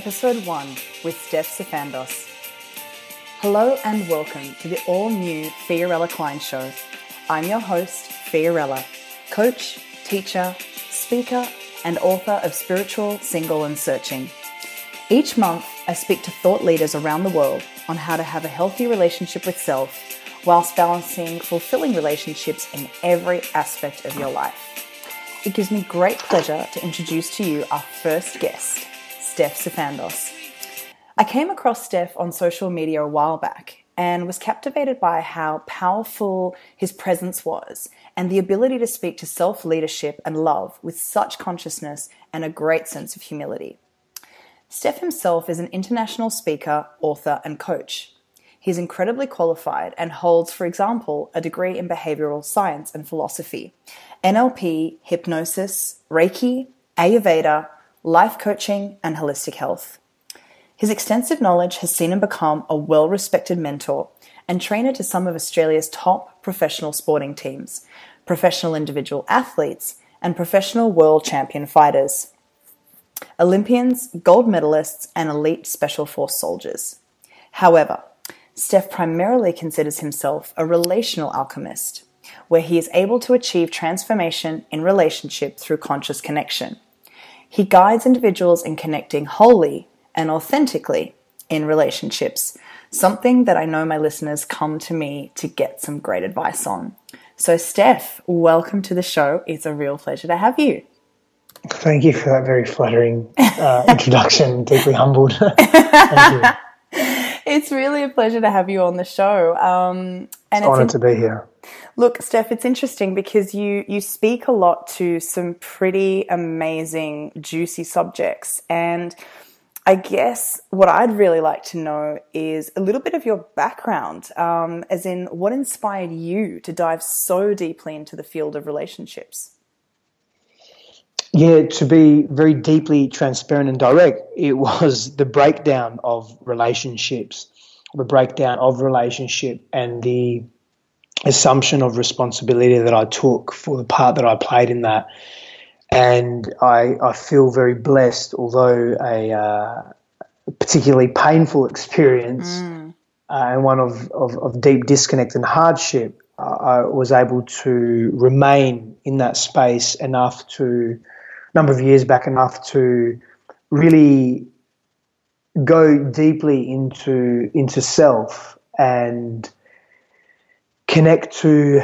Episode 1 with Sifandos. Hello and welcome to the all-new Fiorella Klein show. I'm your host, Fiorella, coach, teacher, speaker, and author of Spiritual, Single and Searching. Each month, I speak to thought leaders around the world on how to have a healthy relationship with self whilst balancing fulfilling relationships in every aspect of your life. It gives me great pleasure to introduce to you our first guest, Sifandos. I came across Steph on social media a while back and was captivated by how powerful his presence was and the ability to speak to self-leadership and love with such consciousness and a great sense of humility. Steph himself is an international speaker, author, and coach. He's incredibly qualified and holds, for example, a degree in behavioral science and philosophy, NLP, hypnosis, Reiki, Ayurveda, life coaching, and holistic health. His extensive knowledge has seen him become a well-respected mentor and trainer to some of Australia's top professional sporting teams, professional individual athletes, and professional world champion fighters, Olympians, gold medalists, and elite special force soldiers. However, Steph primarily considers himself a relational alchemist, where he is able to achieve transformation in relationship through conscious connection. He guides individuals in connecting wholly and authentically in relationships, something that I know my listeners come to me to get some great advice on. So Steph, welcome to the show. It's a real pleasure to have you. Thank you for that very flattering introduction. Deeply humbled. Thank you. It's really a pleasure to have you on the show. It's an honor to be here. Look, Steph, it's interesting because you speak a lot to some pretty amazing, juicy subjects. And I guess what I'd really like to know is a little bit of your background, as in what inspired you to dive so deeply into the field of relationships? Yeah, to be very deeply transparent and direct, it was the breakdown of relationships, and the assumption of responsibility that I took for the part that I played in that. And I feel very blessed, although a particularly painful experience and one of deep disconnect and hardship, I was able to remain in that space enough to, a number of years back, enough to really go deeply into self and connect to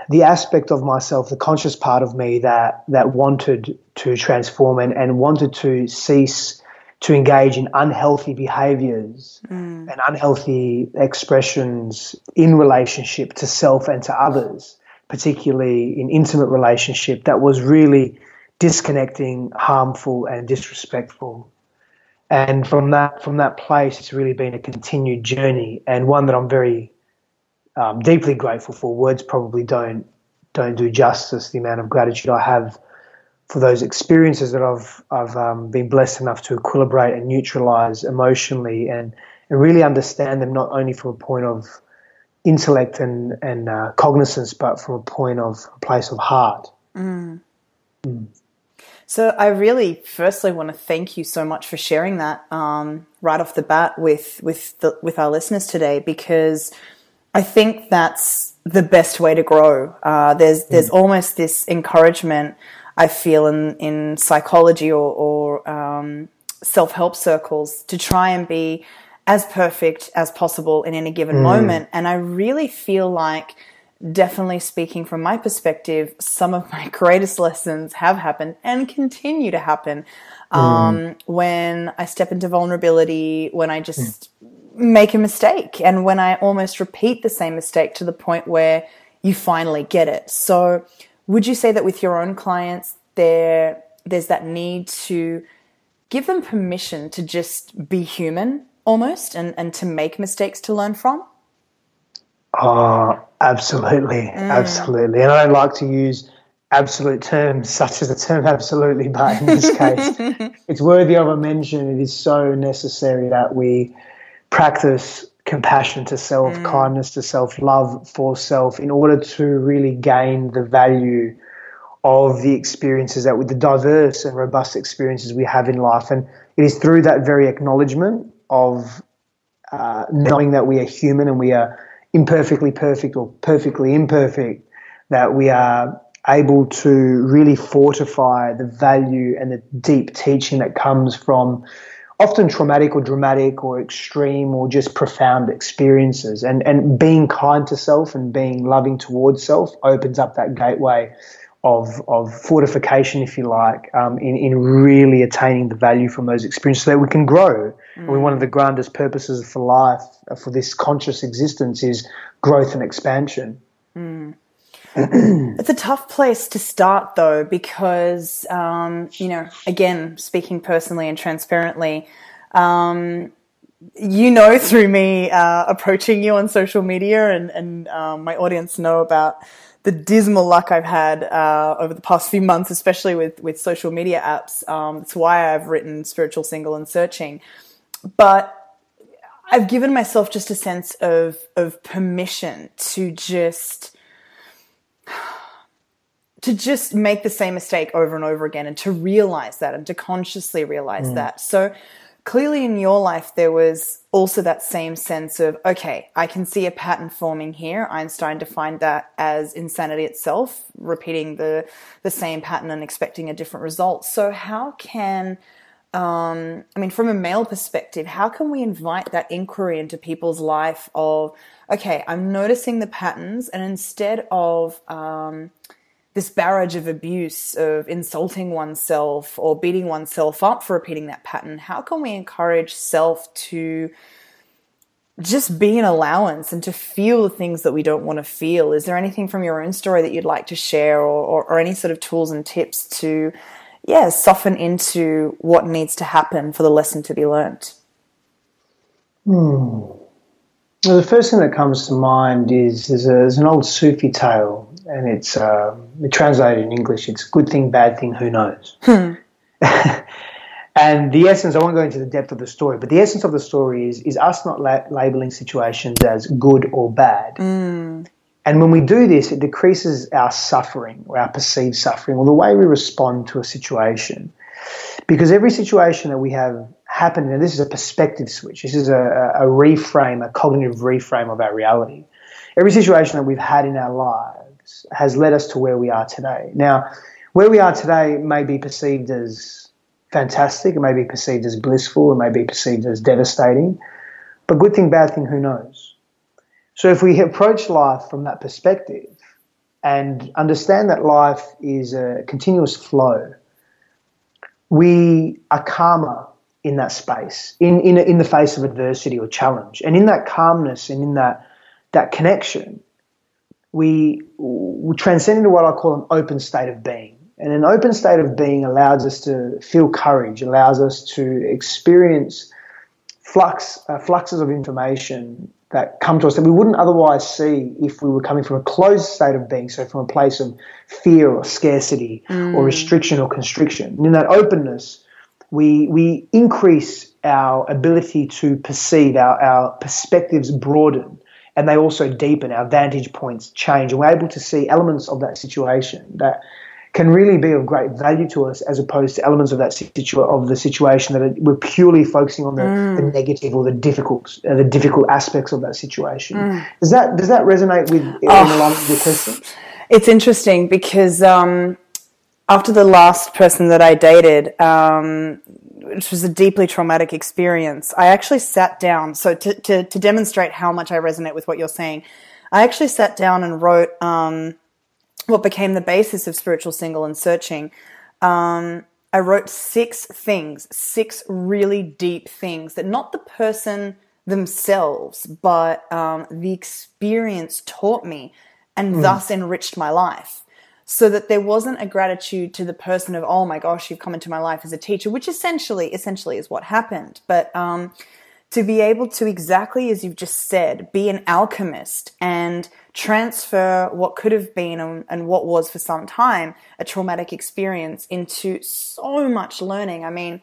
the aspect of myself, the conscious part of me that wanted to transform and wanted to cease to engage in unhealthy behaviors and unhealthy expressions in relationship to self and to others, particularly in intimate relationship, that was really disconnecting, harmful, and disrespectful. And from that place, it's really been a continued journey, and one that I'm very deeply grateful for. Words probably don't do justice the amount of gratitude I have for those experiences that I've been blessed enough to equilibrate and neutralize emotionally, and really understand them not only from a point of intellect and cognizance, but from a place of heart. So I really firstly want to thank you so much for sharing that right off the bat with our listeners today, because I think that's the best way to grow. There's almost this encouragement I feel in psychology or self-help circles to try and be as perfect as possible in any given moment. And I really feel like, definitely speaking from my perspective, some of my greatest lessons have happened and continue to happen when I step into vulnerability, when I just make a mistake, and when I almost repeat the same mistake to the point where you finally get it. So would you say that with your own clients, there's that need to give them permission to just be human almost and to make mistakes to learn from? Oh, absolutely. Absolutely. And I don't like to use absolute terms such as the term absolutely, but in this case, it's worthy of a mention. It is so necessary that we practice compassion to self, kindness to self, love for self, in order to really gain the value of the experiences the diverse and robust experiences we have in life. And It is through that very acknowledgement of knowing that we are human and we are imperfectly perfect or perfectly imperfect, that we are able to really fortify the value and the deep teaching that comes from often traumatic or dramatic or extreme or just profound experiences. And being kind to self and being loving towards self opens up that gateway of fortification, if you like, in really attaining the value from those experiences so that we can grow. And one of the grandest purposes for life, for this conscious existence, is growth and expansion. It's a tough place to start, though, because, again, speaking personally and transparently, through me approaching you on social media and my audience know about the dismal luck I've had over the past few months, especially with social media apps. That's why I've written Spiritual, Single and Searching. But I've given myself just a sense of permission to just make the same mistake over and over again, and to realize that and to consciously realize that. So clearly in your life, there was also that same sense of, okay, I can see a pattern forming here. I'm starting to find that as insanity itself, repeating the same pattern and expecting a different result. So how can, from a male perspective, how can we invite that inquiry into people's life of, okay, I'm noticing the patterns, and instead of this barrage of abuse, of insulting oneself or beating oneself up for repeating that pattern, how can we encourage self to just be an allowance and to feel the things that we don't want to feel? Is there anything from your own story that you'd like to share, or any sort of tools and tips to, soften into what needs to happen for the lesson to be learnt? Well, the first thing that comes to mind is there's an old Sufi tale, and it's translated in English. It's good thing, bad thing, who knows? And the essence, I won't go into the depth of the story, but the essence of the story is us not labeling situations as good or bad. And when we do this, it decreases our suffering, or our perceived suffering, or the way we respond to a situation. Because every situation that we have happen, and this is a perspective switch, this is a reframe, a cognitive reframe of our reality. Every situation that we've had in our lives has led us to where we are today. Now, where we are today may be perceived as fantastic, it may be perceived as blissful, it may be perceived as devastating, but good thing, bad thing, who knows? So if we approach life from that perspective and understand that life is a continuous flow, we are calmer in that space, in the face of adversity or challenge. And in that calmness and in that connection, we transcend into what I call an open state of being. And an open state of being allows us to feel courage, allows us to experience fluxes of information that come to us that we wouldn't otherwise see if we were coming from a closed state of being, so from a place of fear or scarcity or restriction or constriction. And in that openness, we increase our ability to perceive, our perspectives broaden, and they also deepen, our vantage points change, and we're able to see elements of that situation that can really be of great value to us, as opposed to elements of the situation that we're purely focusing on the negative or the difficult aspects of that situation. Does that resonate with in alignment with your question? It's interesting because after the last person that I dated, which was a deeply traumatic experience, I actually sat down. So to demonstrate how much I resonate with what you're saying, I actually sat down and wrote what became the basis of Spiritual, Single and Searching. I wrote 6 really deep things that not the person themselves, but the experience taught me and thus enriched my life. So that there wasn't a gratitude to the person of, oh my gosh, you've come into my life as a teacher, which essentially is what happened. But to be able to, exactly as you've just said, be an alchemist and transfer what could have been and what was for some time a traumatic experience into so much learning. I mean,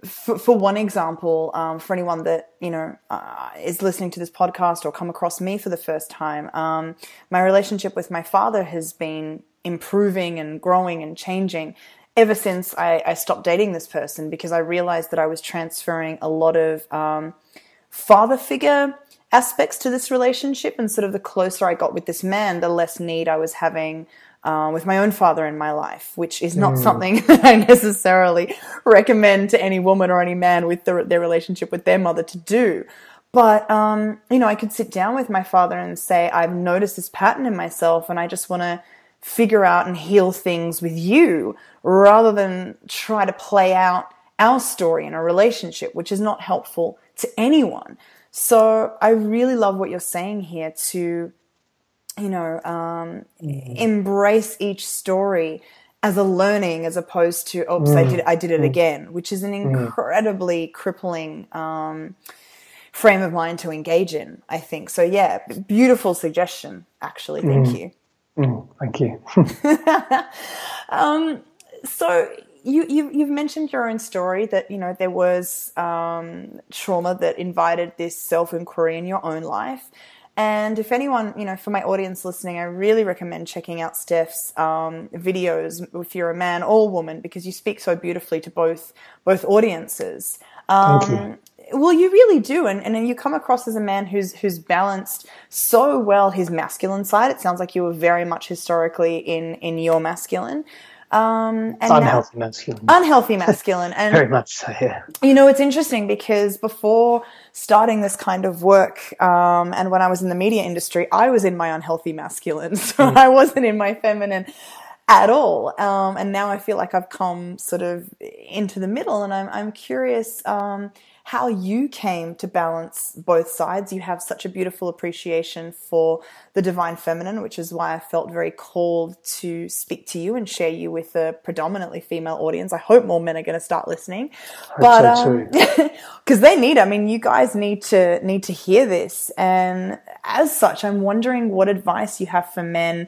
for one example, for anyone that, is listening to this podcast or come across me for the first time, my relationship with my father has been improving and growing and changing ever since I stopped dating this person, because I realized that I was transferring a lot of father figure aspects to this relationship, and sort of the closer I got with this man, the less need I was having with my own father in my life, which is not something that I necessarily recommend to any woman or any man with their relationship with their mother to do. But, I could sit down with my father and say, I've noticed this pattern in myself and I just want to figure out and heal things with you, rather than try to play out our story in a relationship, which is not helpful to anyone. So I really love what you're saying here to, embrace each story as a learning, as opposed to, oops, I did it again, which is an incredibly crippling frame of mind to engage in, I think. So yeah, beautiful suggestion, actually. Thank you. Thank you. So you've mentioned your own story that, there was trauma that invited this self-inquiry in your own life. And if anyone, for my audience listening, I really recommend checking out Steph's videos, if you're a man or woman, because you speak so beautifully to both audiences. Thank you. Well, you really do, and you come across as a man who's balanced so well his masculine side. It sounds like you were very much historically in your masculine. And unhealthy masculine. And very much so, yeah. It's interesting because before starting this kind of work, and when I was in the media industry, I was in my unhealthy masculine. So I wasn't in my feminine at all. And now I feel like I've come sort of into the middle, and I'm curious, how you came to balance both sides. You have such a beautiful appreciation for the divine feminine, which is why I felt very called to speak to you and share you with a predominantly female audience. I hope more men are going to start listening, but because they need. I mean, you guys need to hear this, and as such, I'm wondering what advice you have for men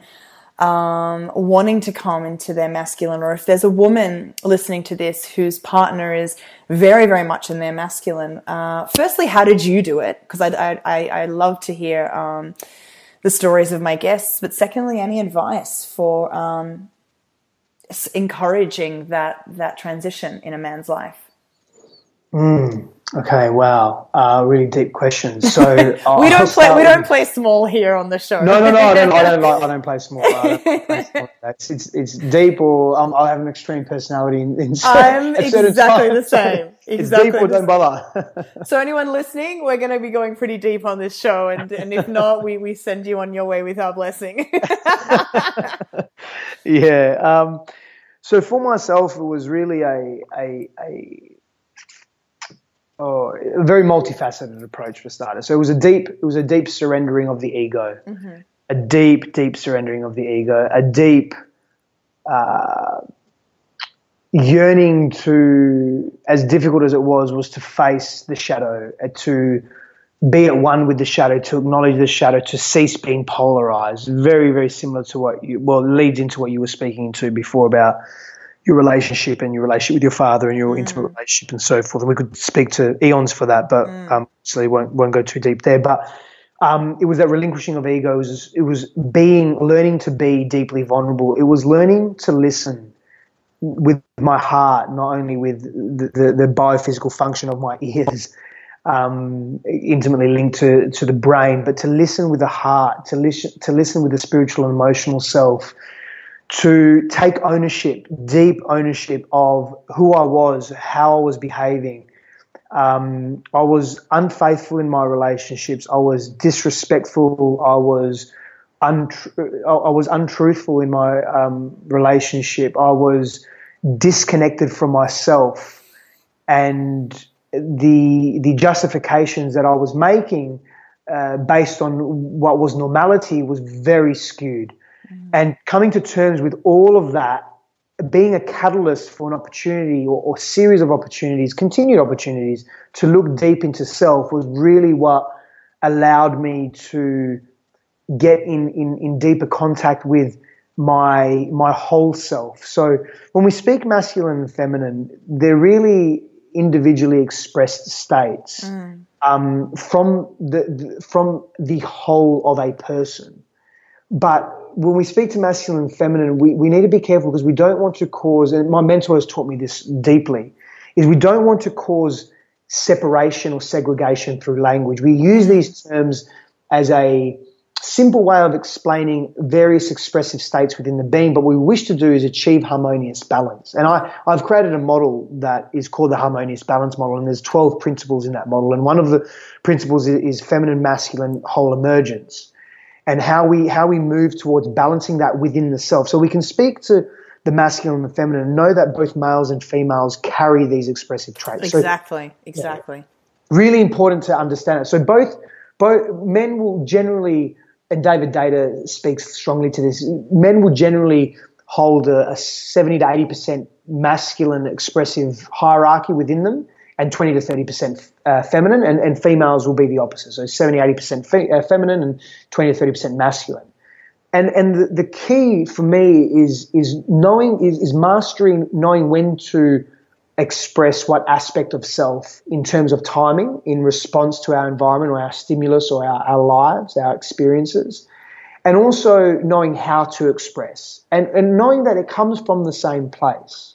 wanting to come into their masculine, or if there's a woman listening to this whose partner is very, very much in their masculine. Firstly, how did you do it? Because I love to hear the stories of my guests. But secondly, any advice for encouraging that transition in a man's life? Okay, wow, really deep questions. So we don't play small here on the show. No, I don't play small. It's deep, or I'll have an extreme personality. I'm exactly the same. It's deep, or don't bother. So anyone listening, we're going to be going pretty deep on this show, and if not, we send you on your way with our blessing. Yeah. So for myself, it was really a very multifaceted approach for starters. So it was a deep surrendering of the ego, a deep surrendering of the ego, a deep yearning to, as difficult as it was to face the shadow, to be at one with the shadow, to acknowledge the shadow, to cease being polarized. Very, very similar to leads into what you were speaking to before about your relationship and your relationship with your father and your intimate relationship and so forth. And we could speak to eons for that, but obviously won't go too deep there. But it was that relinquishing of ego. It was learning to be deeply vulnerable. It was learning to listen with my heart, not only with the biophysical function of my ears, intimately linked to the brain, but to listen with the heart, to listen with the spiritual and emotional self, to take deep ownership of who I was, how I was behaving. I was unfaithful in my relationships. I was disrespectful. I was untruthful in my relationship. I was disconnected from myself, and the justifications that I was making based on what was normality was very skewed. And coming to terms with all of that, being a catalyst for an opportunity or series of opportunities, continued opportunities to look deep into self, was really what allowed me to get in deeper contact with my whole self. So when we speak masculine and feminine, they're really individually expressed states from the whole of a person. But when we speak to masculine and feminine, we need to be careful because we don't want to cause, and my mentor has taught me this deeply, is we don't want to cause separation or segregation through language. We use these terms as a simple way of explaining various expressive states within the being, but what we wish to do is achieve harmonious balance. And I've created a model that is called the harmonious balance model, and there's 12 principles in that model. And one of the principles is feminine, masculine, whole emergence, and how we move towards balancing that within the self. So we can speak to the masculine and the feminine and know that both males and females carry these expressive traits. Exactly. Yeah, really important to understand it. So both men will generally, and David Data speaks strongly to this, men will generally hold a 70 to 80% masculine expressive hierarchy within them and 20 to 30% feminine, and females will be the opposite. So 70, 80% feminine and 20 to 30% masculine. And the key for me is mastering, knowing when to express what aspect of self in terms of timing in response to our environment or our stimulus or our lives, our experiences, and also knowing how to express and knowing that it comes from the same place.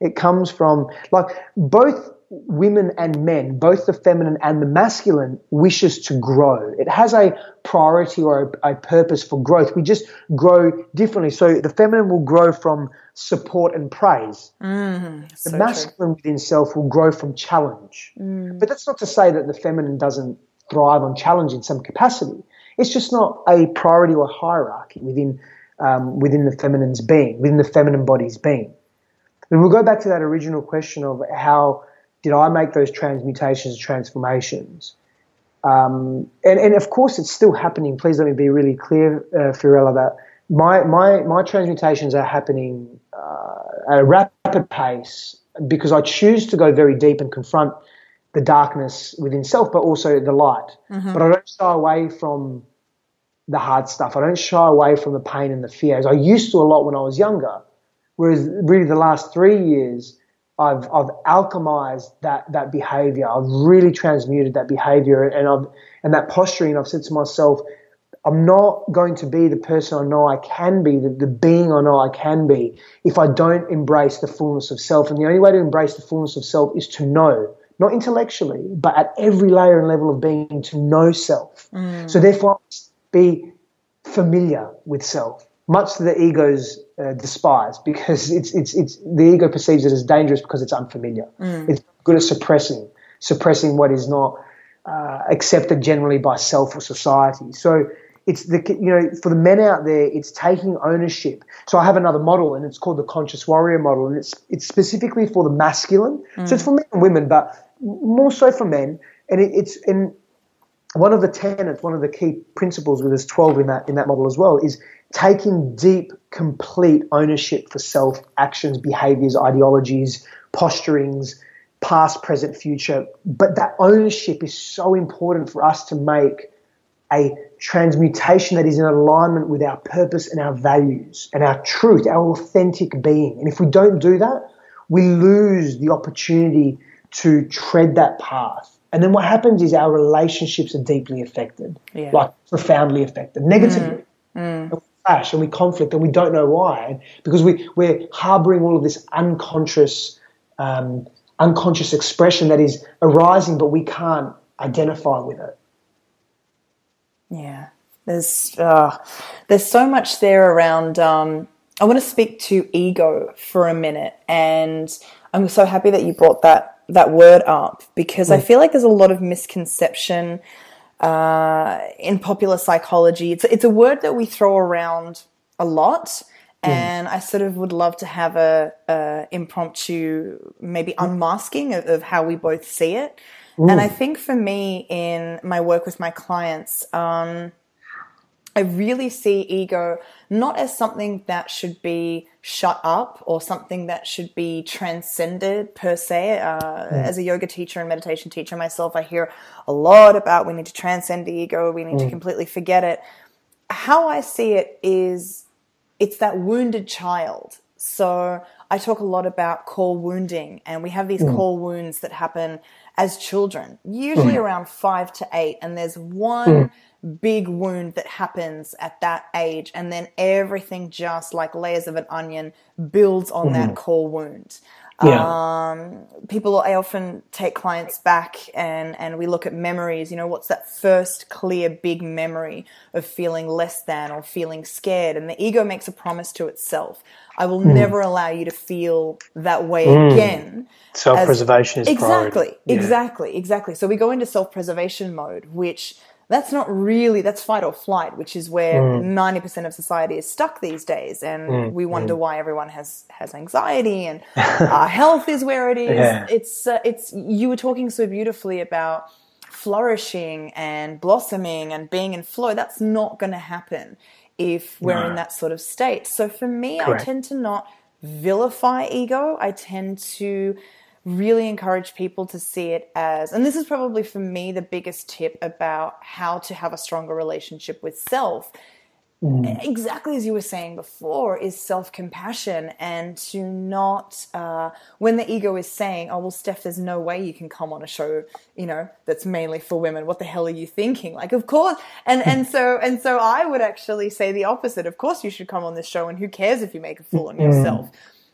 It comes from, like, both women and men, both the feminine and the masculine, wishes to grow. It has a priority or a purpose for growth. We just grow differently. So the feminine will grow from support and praise. The masculine within self will grow from challenge. But that's not to say that the feminine doesn't thrive on challenge in some capacity. It's just not a priority or hierarchy within the feminine's being, within the feminine body's being. And we'll go back to that original question of how did I make those transmutations, transformations? And of course it's still happening. Please let me be really clear, Fiorella, that my transmutations are happening at a rapid pace because I choose to go very deep and confront the darkness within self, but also the light. But I don't shy away from the hard stuff. I don't shy away from the pain and the fears. I used to a lot when I was younger, whereas really the last 3 years I've alchemized that behavior. I've really transmuted that behavior and that posturing. I've said to myself, I'm not going to be the person I know I can be, the being I know I can be, if I don't embrace the fullness of self. And the only way to embrace the fullness of self is to know, not intellectually, but at every layer and level of being, to know self. So therefore, be familiar with self, much to the ego's despise, because it's the ego perceives it as dangerous because it's unfamiliar. It's good at suppressing what is not accepted generally by self or society. So it's for the men out there, it's taking ownership. So I have another model, and it's called the conscious warrior model, and it's specifically for the masculine. So it's for men and women, but more so for men. And it's in one of the tenets, one of the key principles, with there's 12 in that model as well, is taking deep, complete ownership for self, actions, behaviors, ideologies, posturings, past, present, future. But that ownership is so important for us to make a transmutation that is in alignment with our purpose and our values and our truth, our authentic being. And if we don't do that, we lose the opportunity to tread that path. And then what happens is our relationships are deeply affected, like profoundly affected, negatively. And we clash and we conflict and we don't know why, because we're harboring all of this unconscious expression that is arising, but we can't identify with it. Yeah, there's so much there around. I want to speak to ego for a minute, and I'm so happy that you brought that word up, because I feel like there's a lot of misconception in popular psychology. It's a word that we throw around a lot, and I sort of would love to have a impromptu maybe unmasking of how we both see it. And I think for me, in my work with my clients, I really see ego not as something that should be shut up or something that should be transcended per se. As a yoga teacher and meditation teacher myself, I hear a lot about we need to transcend the ego, we need to completely forget it. How I see it is it's that wounded child. So I talk a lot about core wounding, and we have these core wounds that happen as children, usually around 5 to 8, and there's one big wound that happens at that age, and then everything, just like layers of an onion, builds on that core wound. I often take clients back and we look at memories. You know, what's that first clear big memory of feeling less than or feeling scared? And the ego makes a promise to itself: I will never allow you to feel that way again. Self-preservation is priority. Exactly. So we go into self-preservation mode, which that's not really, that's fight or flight, which is where 90% of society is stuck these days. And we wonder why everyone has anxiety, and our health is where it is. Yeah. It's, you were talking so beautifully about flourishing and blossoming and being in flow. That's not going to happen if we're in that sort of state. So for me, I tend to not vilify ego. I tend to really encourage people to see it as, and this is probably for me the biggest tip about how to have a stronger relationship with self, exactly as you were saying before, is self-compassion, and to not, when the ego is saying, oh, well, Steph, there's no way you can come on a show, you know, that's mainly for women. What the hell are you thinking? Like, of course. And so I would actually say the opposite. Of course you should come on this show, and who cares if you make a fool of yourself?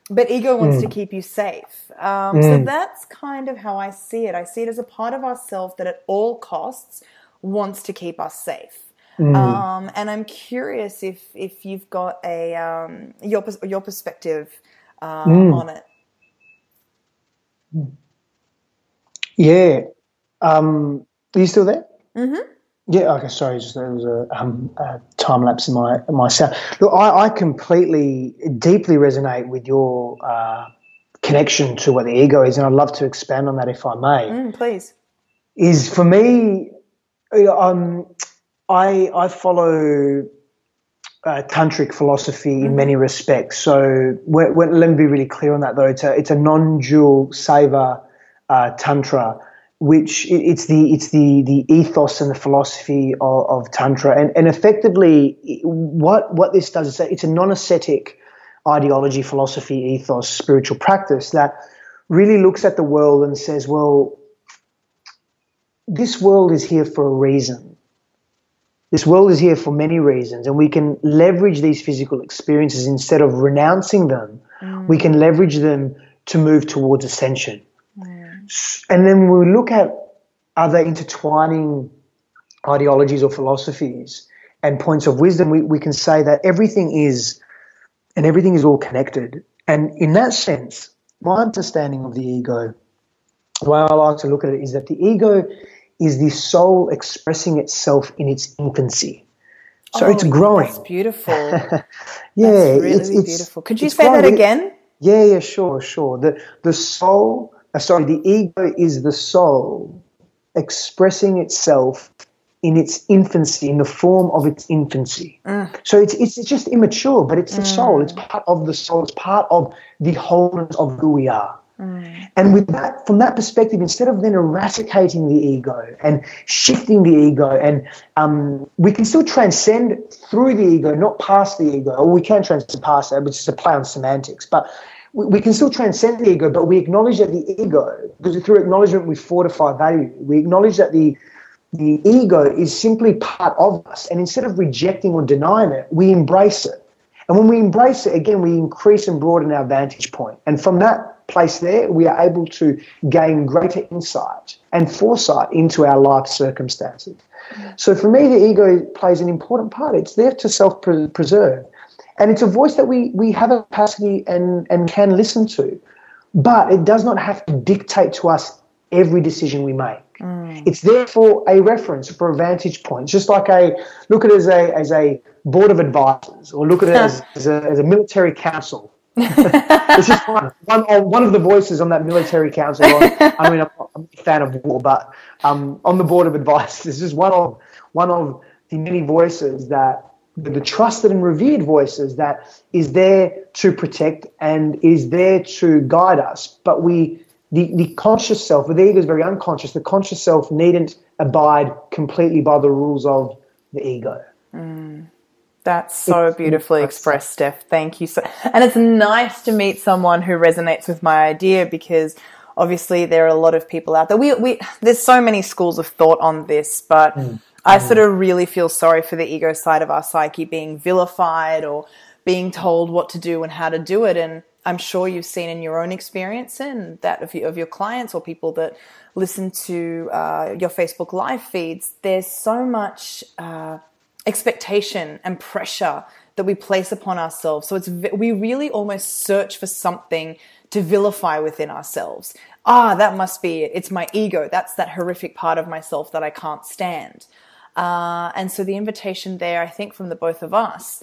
But ego wants to keep you safe. So that's kind of how I see it. I see it as a part of ourselves that at all costs wants to keep us safe. And I'm curious if you've got a your perspective on it. Yeah. Are you still there? Mm-hmm. Yeah, okay, sorry, just there was a time lapse in my sound. Look, I completely, deeply resonate with your connection to what the ego is, and I'd love to expand on that if I may. Please. Is for me, I follow tantric philosophy in many respects. So let me be really clear on that, though. It's a non-dual seva tantra, which it's the ethos and the philosophy of Tantra. And effectively what this does is that it's a non-ascetic ideology, philosophy, ethos, spiritual practice that really looks at the world and says, well, this world is here for a reason. This world is here for many reasons, and we can leverage these physical experiences instead of renouncing them. We can leverage them to move towards ascension. And then when we look at other intertwining ideologies or philosophies and points of wisdom, we can say that everything is all connected. And in that sense, my understanding of the ego, the way I like to look at it, is that the ego is the soul expressing itself in its infancy. So it's growing. That's beautiful. Yeah, that's really beautiful. Could you say that again? Yeah, sure. The soul... the ego is the soul expressing itself in its infancy, in the form of its infancy. So it's just immature, but it's the soul. It's part of the soul. It's part of the wholeness of who we are. And with that, from that perspective, instead of then eradicating the ego and shifting the ego, and we can still transcend through the ego, not past the ego, or we can transcend past that, which is a play on semantics, but we can still transcend the ego, but we acknowledge that the ego, because through acknowledgement we fortify value. We acknowledge that the ego is simply part of us, and instead of rejecting or denying it, we embrace it. And when we embrace it, again, we increase and broaden our vantage point. And from that place there, we are able to gain greater insight and foresight into our life circumstances. So for me, the ego plays an important part. It's there to self-preserve. And it's a voice that we have a capacity and can listen to, but it does not have to dictate to us every decision we make. It's there for a reference, for a vantage point. It's just like look at it as a board of advisors, or look at it as a military council. It's just one of the voices on that military council. I'm a fan of war, but on the board of advisors, it's just one of the many voices that. The trusted and revered voices that is there to protect and is there to guide us. But the conscious self, the ego is very unconscious, the conscious self needn't abide completely by the rules of the ego. That's so beautifully expressed, Steph. Thank you. And it's nice to meet someone who resonates with my idea, because obviously there are a lot of people out there. There's so many schools of thought on this, but I sort of really feel sorry for the ego side of our psyche being vilified or being told what to do and how to do it. And I'm sure you've seen in your own experience and that of your clients or people that listen to your Facebook live feeds, there's so much expectation and pressure that we place upon ourselves. So we really almost search for something to vilify within ourselves. That must be it. It's my ego. That's that horrific part of myself that I can't stand. And so the invitation there, I think, from the both of us,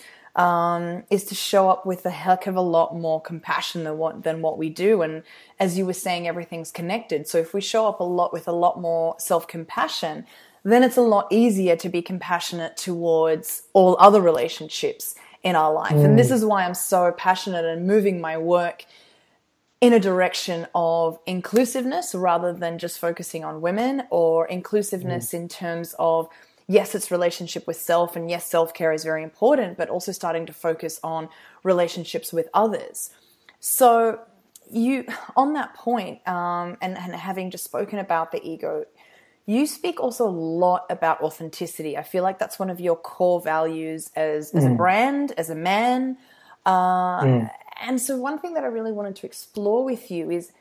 is to show up with a heck of a lot more compassion than what we do. And as you were saying, everything's connected. So if we show up with a lot more self-compassion, then it's a lot easier to be compassionate towards all other relationships in our life. And this is why I'm so passionate and moving my work in a direction of inclusiveness rather than just focusing on women, or inclusiveness in terms of, yes, it's relationship with self, and yes, self-care is very important, but also starting to focus on relationships with others. So you, on that point, and having just spoken about the ego, you speak also a lot about authenticity. I feel like that's one of your core values as a brand, as a man. And so one thing that I really wanted to explore with you is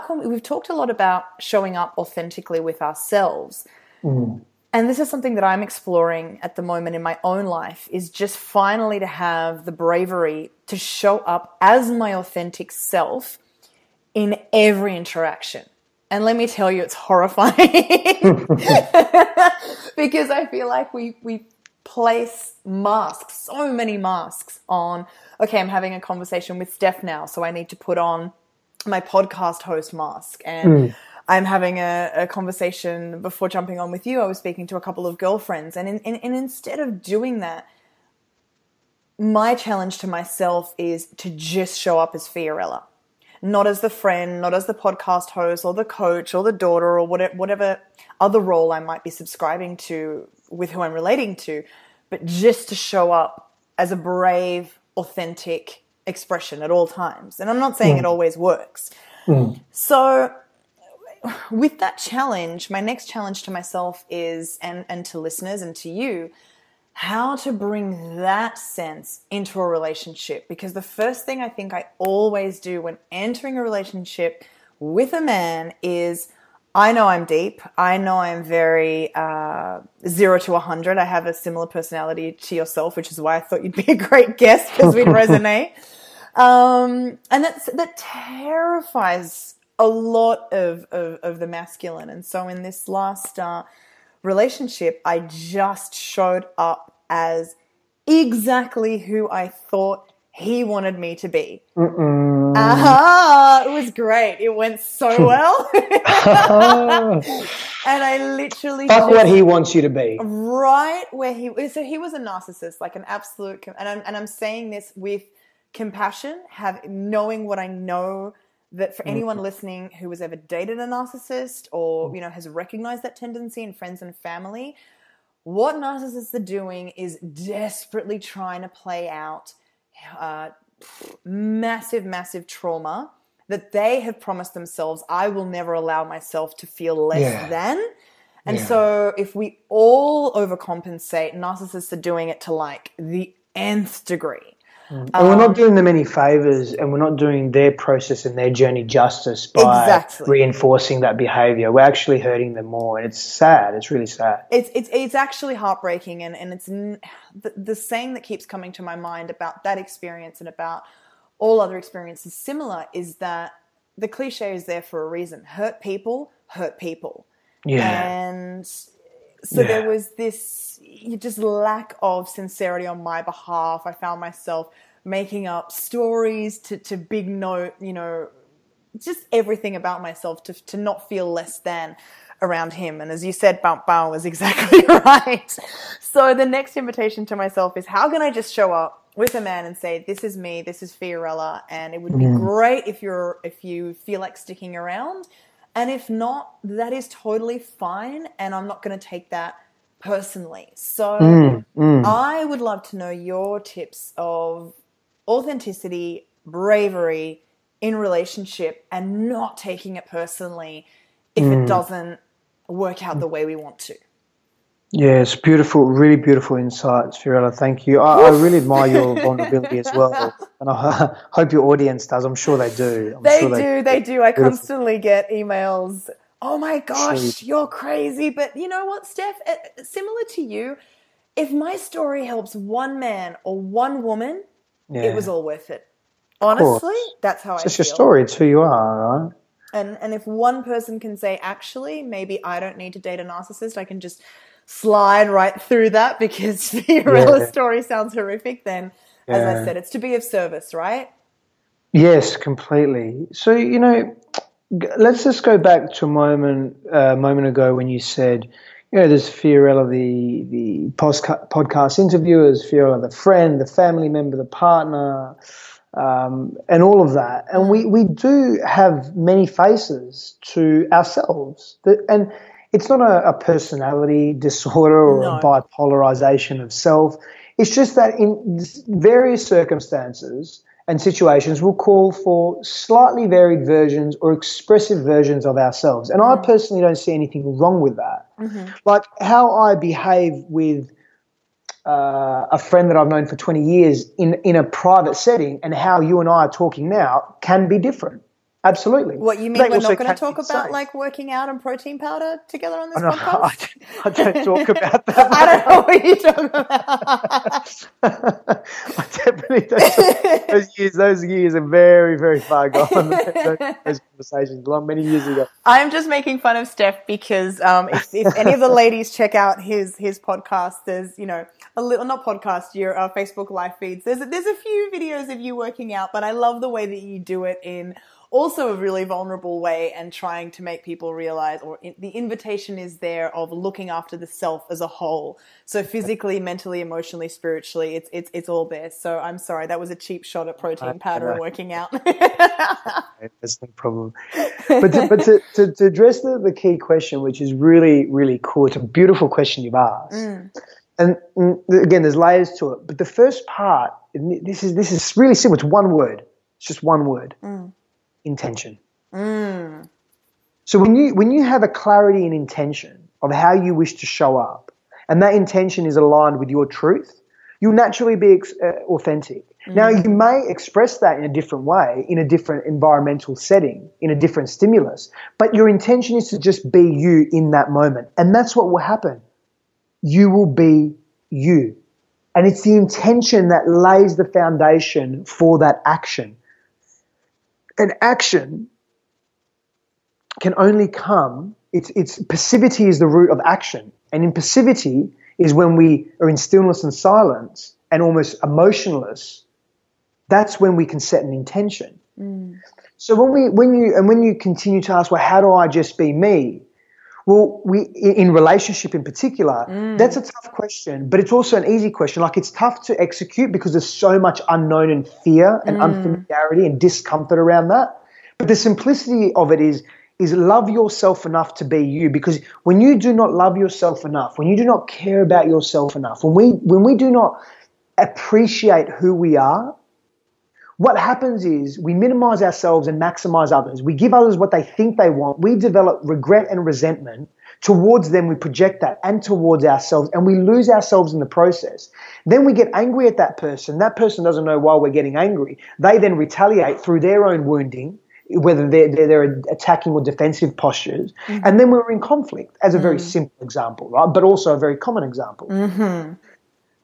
we've talked a lot about showing up authentically with ourselves. And this is something that I'm exploring at the moment in my own life, is just finally to have the bravery to show up as my authentic self in every interaction. And let me tell you, it's horrifying because I feel like we place masks, so many masks on, okay, I'm having a conversation with Steph now, so I need to put on my podcast host mask. And I'm having a conversation before jumping on with you. I was speaking to a couple of girlfriends. And instead of doing that, my challenge to myself is to just show up as Fiorella. Not as the friend, not as the podcast host or the coach or the daughter or whatever other role I might be subscribing to with who I'm relating to, but just to show up as a brave, authentic expression at all times. And I'm not saying it always works. So with that challenge, my next challenge to myself is, and to listeners and to you, how to bring that sense into a relationship. Because the first thing I think I always do when entering a relationship with a man is, I know I'm deep. I know I'm very 0 to 100. I have a similar personality to yourself, which is why I thought you'd be a great guest, because we'd resonate. And that terrifies a lot of the masculine. And so in this last relationship, I just showed up as exactly who I thought he wanted me to be. It was great. It went so well. And I literally what he wants you to be. Right where so he was a narcissist, like an absolute, and I'm saying this with compassion, knowing what I know, that for anyone listening who has ever dated a narcissist or, has recognized that tendency in friends and family, what narcissists are doing is desperately trying to play out massive, massive trauma that they have promised themselves, I will never allow myself to feel less than. And so if we all overcompensate, narcissists are doing it to like the nth degree. And we're not doing them any favors, and we're not doing their process and their journey justice by reinforcing that behavior. We're actually hurting them more, and it's sad. It's really sad. It's actually heartbreaking, and it's the saying that keeps coming to my mind about that experience and about all other experiences similar is that the cliche is there for a reason. Hurt people hurt people. Yeah. And so there was this just lack of sincerity on my behalf. I found myself making up stories to big note, just everything about myself to not feel less than around him. And as you said, bow was exactly right. So the next invitation to myself is, how can I just show up with a man and say, this is me, this is Fiorella, and it would be great if you feel like sticking around. And if not, that is totally fine. And I'm not going to take that personally. So Mm. I would love to know your tips of authenticity, bravery in relationship, and not taking it personally if it doesn't work out the way we want to. Yes, beautiful, really beautiful insights, Fiorella. Thank you. I really admire your vulnerability as well, and I hope your audience does. I'm sure they do. They do. I Beautiful. constantly get emails. Oh my Sure. gosh, you're crazy. But you know what, Steph? Similar to you, if my story helps one man or one woman, it was all worth it. Honestly, that's how I feel. It's just your story. It's who you are, right? And if one person can say, actually, maybe I don't need to date a narcissist, I can just slide right through that because Fiorella's story sounds horrific, then, as I said, it's to be of service, right? Yes, completely. So, let's just go back to a moment ago when you said, there's Fiorella, the podcast interviewers, Fiorella, the friend, the family member, the partner, and all of that. And we do have many faces to ourselves. And it's not a personality disorder or a bipolarization of self. It's just that in various circumstances and situations will call for slightly varied versions or expressive versions of ourselves. And I personally don't see anything wrong with that. Mm-hmm. Like how I behave with a friend that I've known for 20 years in a private setting and how you and I are talking now can be different. Absolutely. What, you mean we're not going to talk about like working out and protein powder together on this podcast? I don't talk about that. I don't know what you're talking about. I definitely don't. Those years are very, very far gone. Those conversations, many years ago. I'm just making fun of Steph because if any of the ladies check out his podcast, there's, a little, not podcast, your Facebook live feeds. There's a few videos of you working out, but I love the way that you do it in also a really vulnerable way and trying to make people realize, or the invitation is there of looking after the self as a whole. So physically, mentally, emotionally, spiritually, it's all there. So I'm sorry, that was a cheap shot at protein powder and working out. That's no problem. But to address the key question, which is really, really cool, it's a beautiful question you've asked. And again, there's layers to it. But the first part, this is really simple. It's one word. It's just one word. Intention. So when you have a clarity and intention of how you wish to show up, and that intention is aligned with your truth, you'll naturally be authentic. Now, you may express that in a different way, in a different environmental setting, in a different stimulus, but your intention is to just be you in that moment. And that's what will happen. You will be you. And it's the intention that lays the foundation for that action. And action can only come, it's passivity is the root of action. And in passivity is when we are in stillness and silence and almost emotionless. That's when we can set an intention. So when you continue to ask, well, how do I just be me? Well, in relationship in particular, that's a tough question, but it's also an easy question. Like, it's tough to execute because there's so much unknown and fear and unfamiliarity and discomfort around that. But the simplicity of it is love yourself enough to be you, because when you do not love yourself enough, when you do not care about yourself enough, when we do not appreciate who we are, what happens is we minimize ourselves and maximize others. We give others what they think they want. We develop regret and resentment. Towards them, we project that, and towards ourselves, and we lose ourselves in the process. Then we get angry at that person. That person doesn't know why we're getting angry. They then retaliate through their own wounding, whether they're attacking or defensive postures, and then we're in conflict, as a very simple example, right? But also a very common example.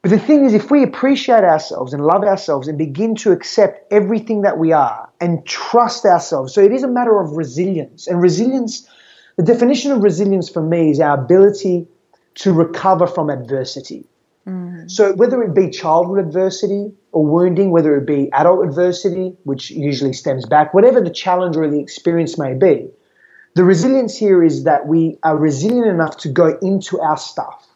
But the thing is, if we appreciate ourselves and love ourselves and begin to accept everything that we are and trust ourselves, so it is a matter of resilience. And resilience, the definition of resilience for me is our ability to recover from adversity. So whether it be childhood adversity or wounding, whether it be adult adversity, which usually stems back, whatever the challenge or the experience may be, the resilience here is that we are resilient enough to go into our stuff.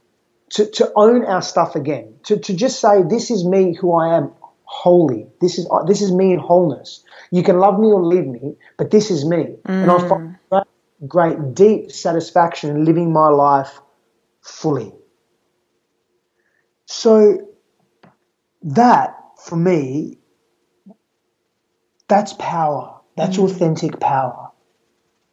To own our stuff again, to just say, this is me, who I am, wholly. This is me in wholeness. You can love me or leave me, but this is me. And I find great, deep satisfaction in living my life fully. So that, for me, that's power. That's authentic power.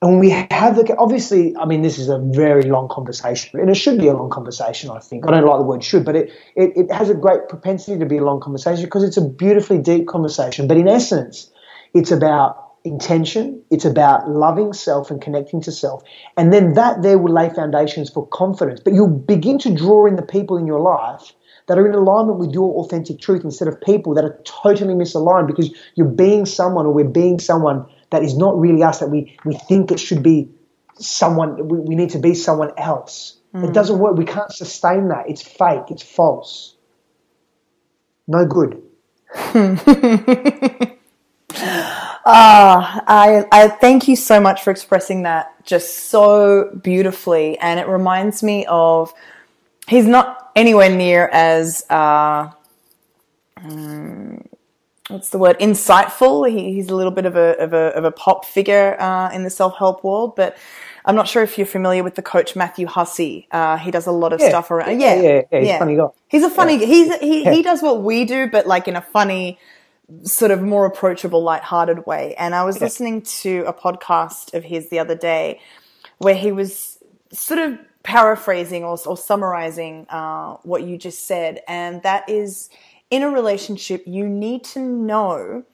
And when we have obviously, I mean, this is a very long conversation, and it should be a long conversation, I think. I don't like the word should, but it has a great propensity to be a long conversation because it's a beautifully deep conversation. But in essence, it's about intention. It's about loving self and connecting to self. And then that there will lay foundations for confidence. But you'll begin to draw in the people in your life that are in alignment with your authentic truth instead of people that are totally misaligned because you're being someone or we're being someone that is not really us, that we think it should be someone, we need to be someone else. It doesn't work. We can't sustain that. It's fake. It's false. No good. I thank you so much for expressing that just so beautifully. And it reminds me of, he's not anywhere near as, what's the word? Insightful. He's a little bit of a pop figure in the self-help world, but I'm not sure if you're familiar with the coach Matthew Hussey. He does a lot of stuff around. Yeah. He's a funny guy. He's a funny. He does what we do, but like in a funny, sort of more approachable, lighthearted way. And I was listening to a podcast of his the other day, where he was sort of paraphrasing or summarizing what you just said, and that is, in a relationship, you need to know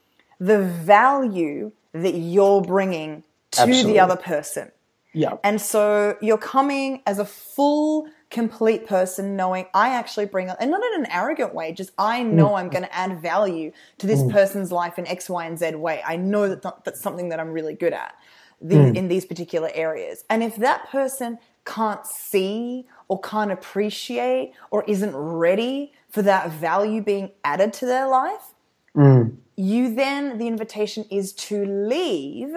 the value that you're bringing to the other person. Yeah. And so you're coming as a full, complete person, knowing I actually bring, and not in an arrogant way, just I know I'm going to add value to this person's life in X, Y, and Z way. I know that that's something that I'm really good at in these particular areas. And if that person can't see or can't appreciate or isn't ready for that value being added to their life, you then, the invitation is to leave,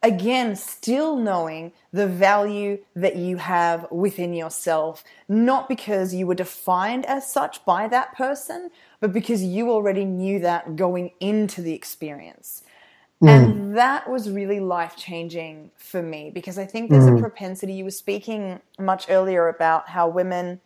again, still knowing the value that you have within yourself, not because you were defined as such by that person, but because you already knew that going into the experience. And that was really life-changing for me, because I think there's a propensity. You were speaking much earlier about how women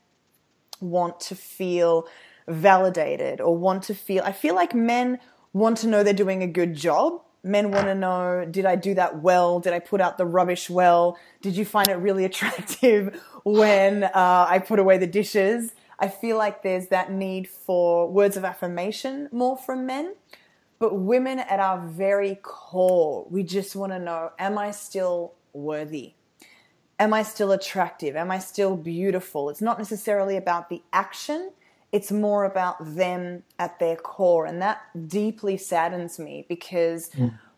want to feel validated or want to feel, I feel like men want to know they're doing a good job. Men want to know, did I do that well? Did I put out the rubbish well? Did you find it really attractive when I put away the dishes? I feel like there's that need for words of affirmation more from men. But women, at our very core, we just want to know, am I still worthy? Am I still attractive? Am I still beautiful? It's not necessarily about the action. It's more about them at their core. And that deeply saddens me, because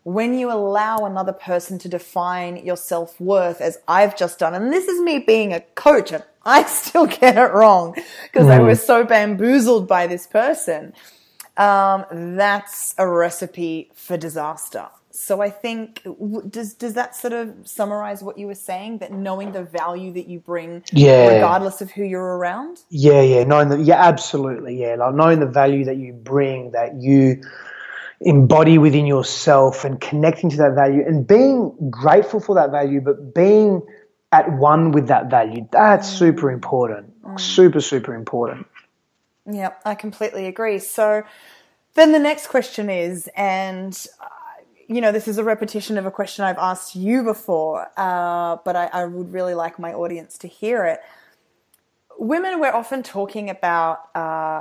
when you allow another person to define your self-worth, as I've just done, and this is me being a coach, and I still get it wrong because I was so bamboozled by this person, that's a recipe for disaster. So I think, does that sort of summarize what you were saying, that knowing the value that you bring, regardless of who you're around? Yeah, absolutely, like knowing the value that you bring, that you embody within yourself, and connecting to that value and being grateful for that value, but being at one with that value, that's super important, super important. Yeah, I completely agree. So then the next question is, and this is a repetition of a question I've asked you before, but I would really like my audience to hear it. Women, we're often talking about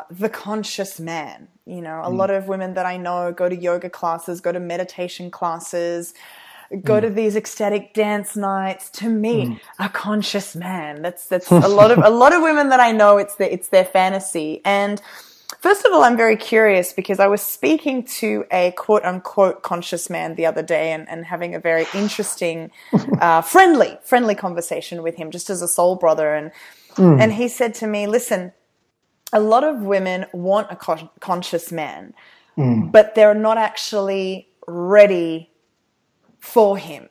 the conscious man. A lot of women that I know go to yoga classes, go to meditation classes, go to these ecstatic dance nights to meet a conscious man. That's a lot of women that I know, it's their fantasy. And first of all, I'm very curious, because I was speaking to a quote unquote conscious man the other day and having a very interesting, friendly conversation with him, just as a soul brother. And he said to me, listen, a lot of women want a conscious man, but they're not actually ready for him.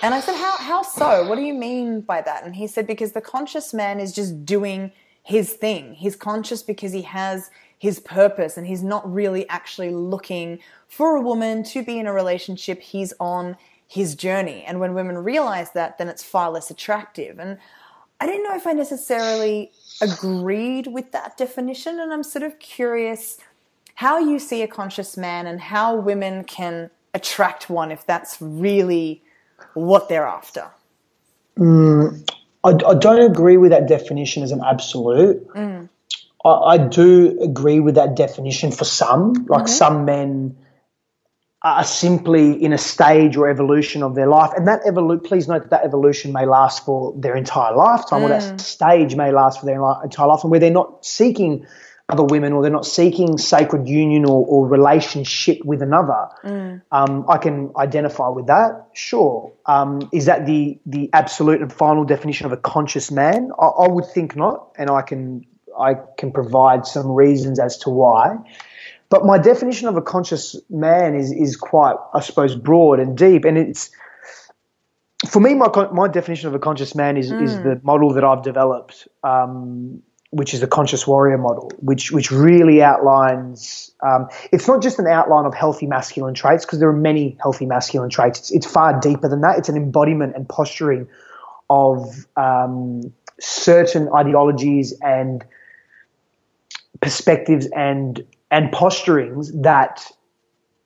And I said, how so? What do you mean by that? And he said, because the conscious man is just doing his thing. He's conscious because he has his purpose, and he's not really actually looking for a woman to be in a relationship. He's on his journey. And when women realize that, then it's far less attractive. And I don't know if I necessarily agreed with that definition, and I'm sort of curious how you see a conscious man and how women can attract one if that's really what they're after. I don't agree with that definition as an absolute. I do agree with that definition for some. Like some men are simply in a stage or evolution of their life, and that please note that evolution may last for their entire lifetime, or that stage may last for their entire lifetime, where they're not seeking other women or they're not seeking sacred union or relationship with another. I can identify with that, sure. Is that the absolute and final definition of a conscious man? I would think not, and I can provide some reasons as to why. But my definition of a conscious man is quite, I suppose, broad and deep. And it's, for me, my definition of a conscious man is the model that I've developed, which is the conscious warrior model, which really outlines, it's not just an outline of healthy masculine traits, because there are many healthy masculine traits. It's far deeper than that. It's an embodiment and posturing of certain ideologies and perspectives and posturings that,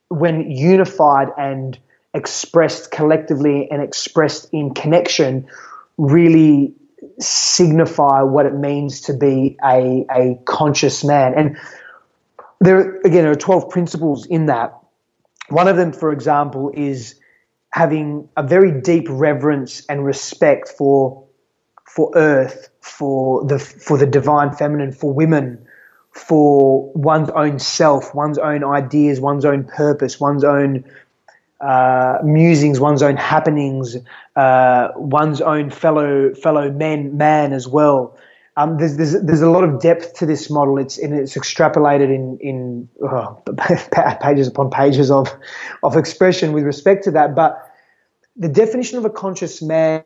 when unified and expressed collectively and expressed in connection, really signify what it means to be a conscious man. And there are 12 principles in that. One of them, for example, is having a very deep reverence and respect for earth, for the divine feminine, for women, for one's own self, one's own ideas, one's own purpose, one's own musings, one's own happenings, one's own fellow man as well. There's a lot of depth to this model. It's extrapolated in pages upon pages of expression with respect to that. But the definition of a conscious man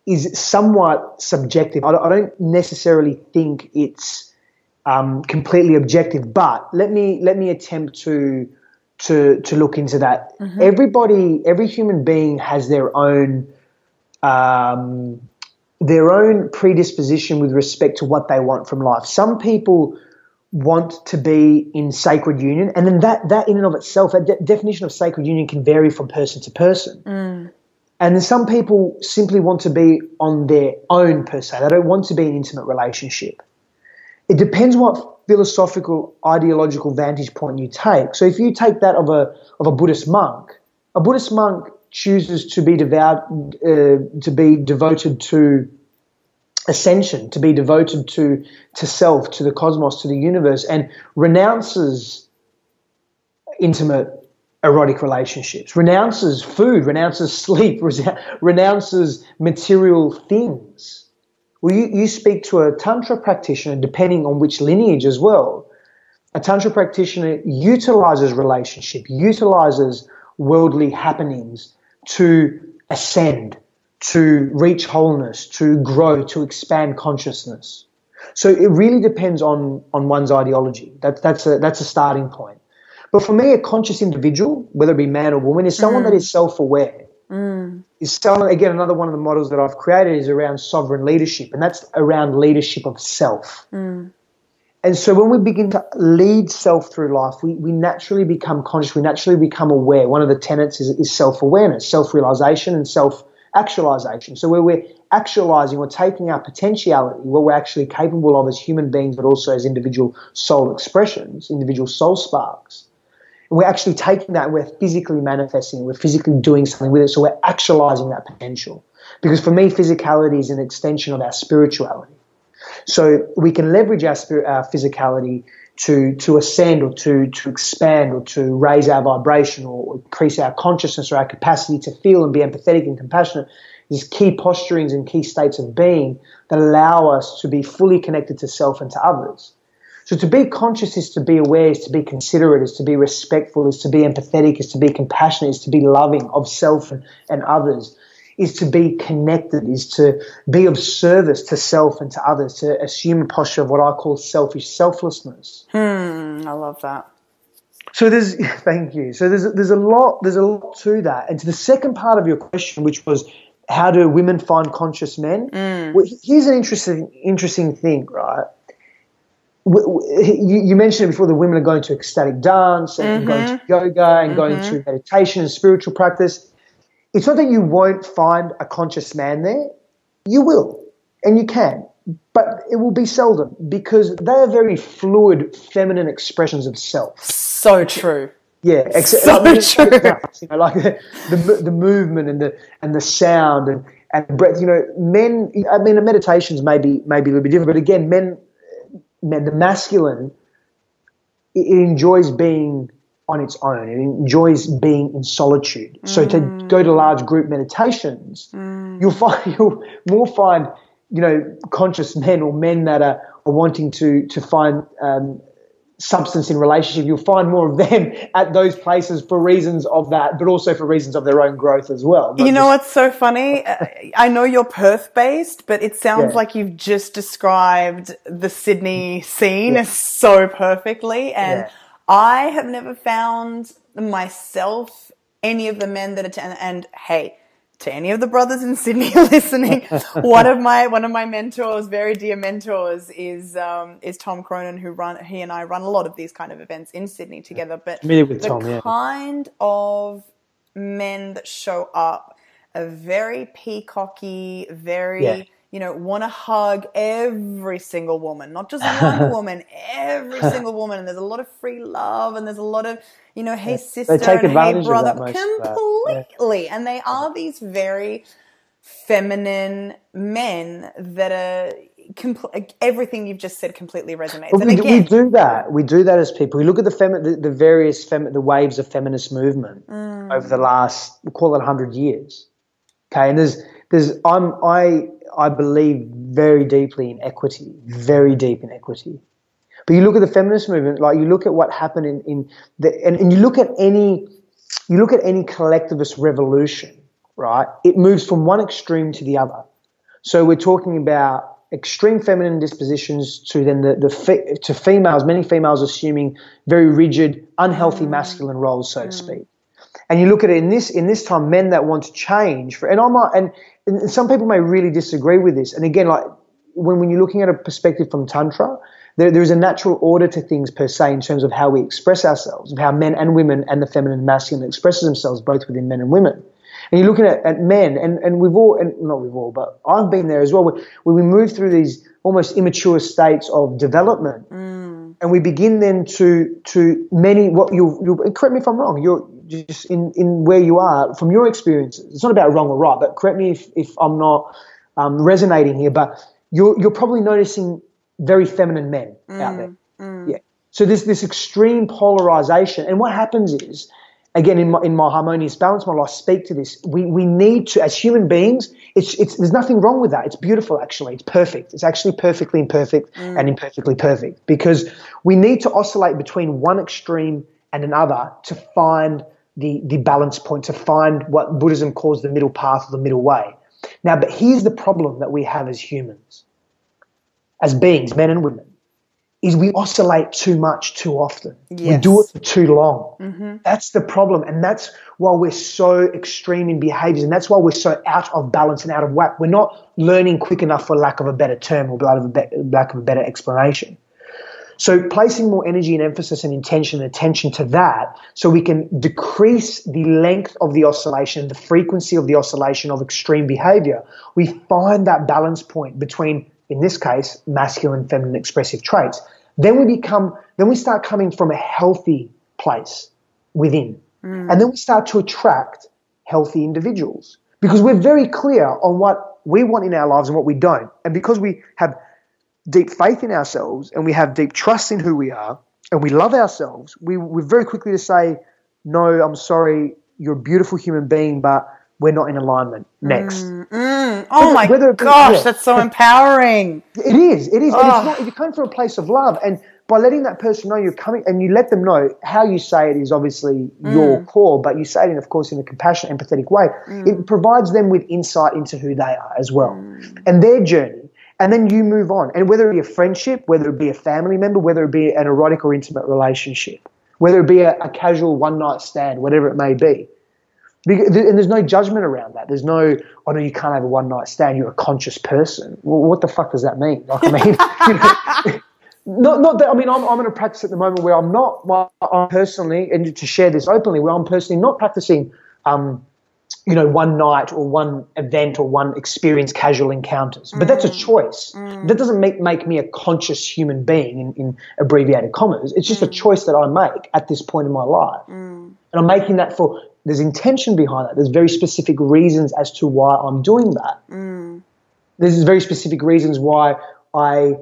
is somewhat subjective. I don't necessarily think it's completely objective, but let me attempt to look into that. Every human being has their own predisposition with respect to what they want from life. Some people want to be in sacred union, and then that in and of itself, that definition of sacred union can vary from person to person. And then some people simply want to be on their own per se. They don't want to be in an intimate relationship. It depends what philosophical, ideological vantage point you take. So if you take that of a Buddhist monk chooses to be devoted to ascension, to be devoted to self, to the cosmos, to the universe, and renounces intimate erotic relationships, renounces food, renounces sleep, renounces material things. Well, you speak to a Tantra practitioner, depending on which lineage as well. A Tantra practitioner utilizes relationship, utilizes worldly happenings to ascend, to reach wholeness, to grow, to expand consciousness. So it really depends on one's ideology. That's a starting point. But for me, a conscious individual, whether it be man or woman, is someone that is self-aware. Is someone, again, another one of the models that I've created is around sovereign leadership, and that's around leadership of self. And so when we begin to lead self through life, we naturally become conscious, we naturally become aware. One of the tenets is self-awareness, self-realization and self-actualization. So where we're actualizing, we're taking our potentiality, what we're actually capable of as human beings, but also as individual soul expressions, individual soul sparks. And we're actually taking that and we're physically manifesting it, we're physically doing something with it, so we're actualizing that potential. Because for me, physicality is an extension of our spirituality. So we can leverage our physicality to ascend or to expand or to raise our vibration or increase our consciousness or our capacity to feel and be empathetic and compassionate. These key posturings and key states of being that allow us to be fully connected to self and to others. So to be conscious is to be aware, is to be considerate, is to be respectful, is to be empathetic, is to be compassionate, is to be loving of self and others, is to be connected, is to be of service to self and to others, to assume a posture of what I call selfish selflessness. I love that. So thank you. So there's a lot to that. And to the second part of your question, which was how do women find conscious men? Well, here's an interesting thing, right? You mentioned it before, the women are going to ecstatic dance and going to yoga and going to meditation and spiritual practice. It's not that you won't find a conscious man there. You will, and you can, but it will be seldom because they are very fluid, feminine expressions of self. So true. Yeah, so true. You know, like the movement and the sound and breath. You know, men. I mean, the meditations may be a little bit different, but again, men, the masculine, it enjoys being on its own. It enjoys being in solitude. So to go to large group meditations, you'll more find, you know, conscious men or men that are wanting to find substance in relationship. You'll find more of them at those places for reasons of that, but also for reasons of their own growth as well. You know what's so funny? I know you're Perth-based, but it sounds like you've just described the Sydney scene so perfectly. And I have never found myself any of the men that attend. And hey, to any of the brothers in Sydney listening, one of my mentors, very dear mentors, is Tom Cronin, he and I run a lot of these kind of events in Sydney together. But kind of men that show up are very peacocky, very you know, want to hug every single woman, not just one woman, every single woman. And there's a lot of free love, and there's a lot of, you know, hey sister and hey brother, completely. And they are these very feminine men that are everything you've just said completely resonates. Well, we do that. We do that as people. We look at the various the waves of feminist movement over the last, we'll call it 100 years. Okay, and I believe very deeply in equity, very deep in equity. But you look at the feminist movement, like you look at what happened and you look at any collectivist revolution, right? It moves from one extreme to the other. So we're talking about extreme feminine dispositions to then to females, many females assuming very rigid, unhealthy masculine roles, so to speak. And you look at it in this time, men that want to change, and some people may really disagree with this. And again, like when you're looking at a perspective from Tantra, there is a natural order to things per se in terms of how we express ourselves, of how men and women and the feminine and masculine expresses themselves both within men and women. And you're looking at men, and not we've all, but I've been there as well, where we move through these almost immature states of development, and we begin then to many, what you correct me if I'm wrong, you're just in where you are from your experiences. It's not about wrong or right, but correct me if I'm not resonating here, but you're probably noticing very feminine men out there. Yeah. So there's this extreme polarization, and what happens is, again, in my harmonious balance model, I speak to this. We need to, as human beings, there's nothing wrong with that. It's beautiful, actually. It's perfect. It's actually perfectly imperfect and imperfectly perfect, because we need to oscillate between one extreme and another to find the balance point, to find what Buddhism calls the middle path or the middle way. Now, but here's the problem that we have as humans, as beings, men and women, is we oscillate too much too often. Yes. We do it for too long. That's the problem, and that's why we're so extreme in behaviors, and that's why we're so out of balance and out of whack. We're not learning quick enough, for lack of a better term or lack of a better explanation. So placing more energy and emphasis and intention and attention to that, so we can decrease the length of the oscillation, the frequency of the oscillation of extreme behavior, we find that balance point between, in this case, masculine, feminine, expressive traits. Then we start coming from a healthy place within. And then we start to attract healthy individuals, because we're very clear on what we want in our lives and what we don't. And because we have deep faith in ourselves and we have deep trust in who we are and we love ourselves, we're very quickly to say, no, I'm sorry, you're a beautiful human being, but we're not in alignment. Next. Oh my gosh, that's so empowering. It is. And it's not, if you're coming from a place of love, and by letting that person know you're coming, and you let them know how you say it is obviously your core, but you say it, of course, in a compassionate, empathetic way, it provides them with insight into who they are as well and their journey. And then you move on. And whether it be a friendship, whether it be a family member, whether it be an erotic or intimate relationship, whether it be a casual one-night stand, whatever it may be, And there's no judgment around that. There's no, oh no, you can't have a one night stand. You're a conscious person. Well, what the fuck does that mean? Like, I mean, not that. I mean, I'm in a practice at the moment where I'm personally, and to share this openly, where I'm personally not practicing, one night or one event or one experience, casual encounters. But that's a choice. That doesn't make me a conscious human being in abbreviated commas. It's just a choice that I make at this point in my life. And I'm making that there's intention behind that. There's very specific reasons as to why I'm doing that. There's very specific reasons why I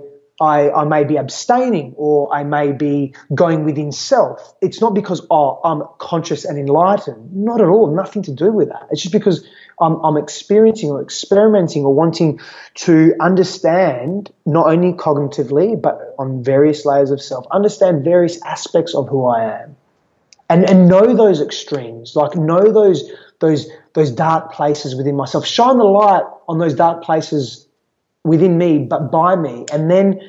may be abstaining or I may be going within self. It's not because, I'm conscious and enlightened. Not at all. Nothing to do with that. It's just because I'm experiencing or experimenting or wanting to understand, not only cognitively but on various layers of self, understand various aspects of who I am and know those extremes, like know those dark places within myself. Shine the light on those dark places within me, but by me, and then